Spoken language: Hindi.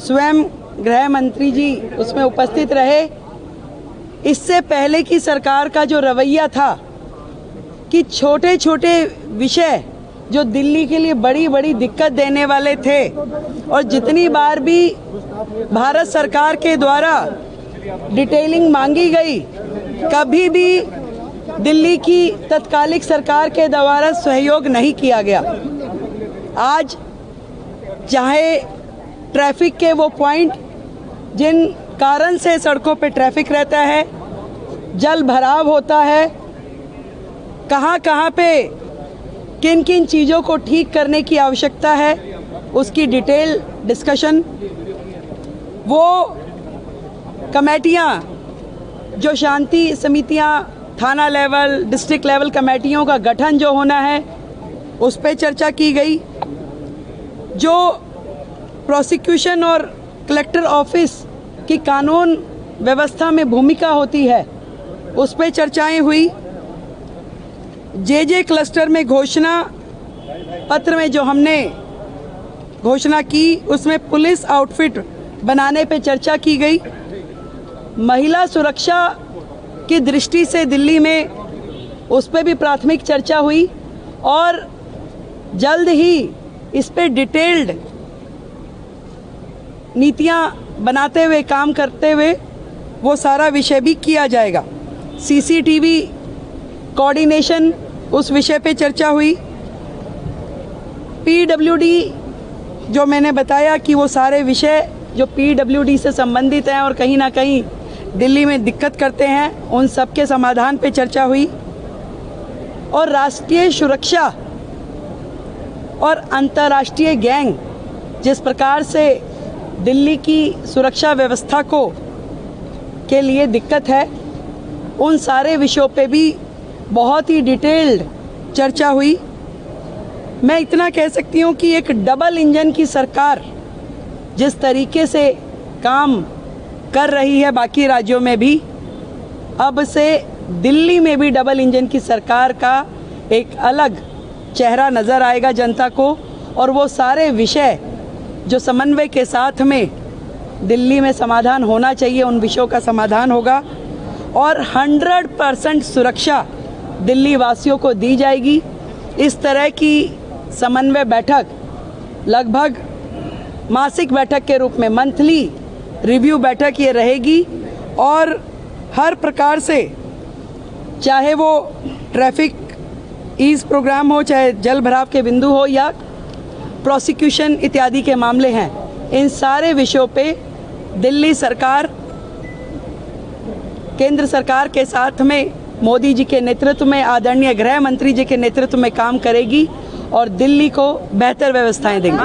स्वयं गृह मंत्री जी उसमें उपस्थित रहे। इससे पहले की सरकार का जो रवैया था कि छोटे छोटे विषय जो दिल्ली के लिए बड़ी बड़ी दिक्कत देने वाले थे और जितनी बार भी भारत सरकार के द्वारा डिटेलिंग मांगी गई, कभी भी दिल्ली की तत्कालिक सरकार के द्वारा सहयोग नहीं किया गया। आज चाहे ट्रैफिक के वो पॉइंट जिन कारण से सड़कों पे ट्रैफिक रहता है, जल भराव होता है, कहाँ कहाँ पे किन किन चीज़ों को ठीक करने की आवश्यकता है, उसकी डिटेल डिस्कशन, वो कमेटियाँ जो शांति समितियाँ, थाना लेवल, डिस्ट्रिक्ट लेवल कमेटियों का गठन जो होना है, उस पर चर्चा की गई। जो प्रोसिक्यूशन और कलेक्टर ऑफिस की कानून व्यवस्था में भूमिका होती है, उस पर चर्चाएं हुई। जे क्लस्टर में घोषणा पत्र में जो हमने घोषणा की, उसमें पुलिस आउटफिट बनाने पे चर्चा की गई। महिला सुरक्षा की दृष्टि से दिल्ली में उस पर भी प्राथमिक चर्चा हुई और जल्द ही इस पे डिटेल्ड नीतियां बनाते हुए, काम करते हुए वो सारा विषय भी किया जाएगा। सीसीटीवी कोऑर्डिनेशन, उस विषय पे चर्चा हुई। पीडब्ल्यूडी जो मैंने बताया कि वो सारे विषय जो पीडब्ल्यूडी से संबंधित हैं और कहीं ना कहीं दिल्ली में दिक्कत करते हैं, उन सब के समाधान पे चर्चा हुई। और राष्ट्रीय सुरक्षा और अंतर्राष्ट्रीय गैंग जिस प्रकार से दिल्ली की सुरक्षा व्यवस्था को के लिए दिक्कत है, उन सारे विषयों पे भी बहुत ही डिटेल्ड चर्चा हुई। मैं इतना कह सकती हूँ कि एक डबल इंजन की सरकार जिस तरीके से काम कर रही है बाकी राज्यों में भी, अब से दिल्ली में भी डबल इंजन की सरकार का एक अलग चेहरा नज़र आएगा जनता को। और वो सारे विषय जो समन्वय के साथ में दिल्ली में समाधान होना चाहिए, उन विषयों का समाधान होगा और 100% सुरक्षा दिल्ली वासियों को दी जाएगी। इस तरह की समन्वय बैठक लगभग मासिक बैठक के रूप में, मंथली रिव्यू बैठक ये रहेगी और हर प्रकार से, चाहे वो ट्रैफिक ईज प्रोग्राम हो, चाहे जल भराव के बिंदु हो या प्रोसिक्यूशन इत्यादि के मामले हैं, इन सारे विषयों पे दिल्ली सरकार केंद्र सरकार के साथ में मोदी जी के नेतृत्व में, आदरणीय गृह मंत्री जी के नेतृत्व में काम करेगी और दिल्ली को बेहतर व्यवस्थाएं देंगे।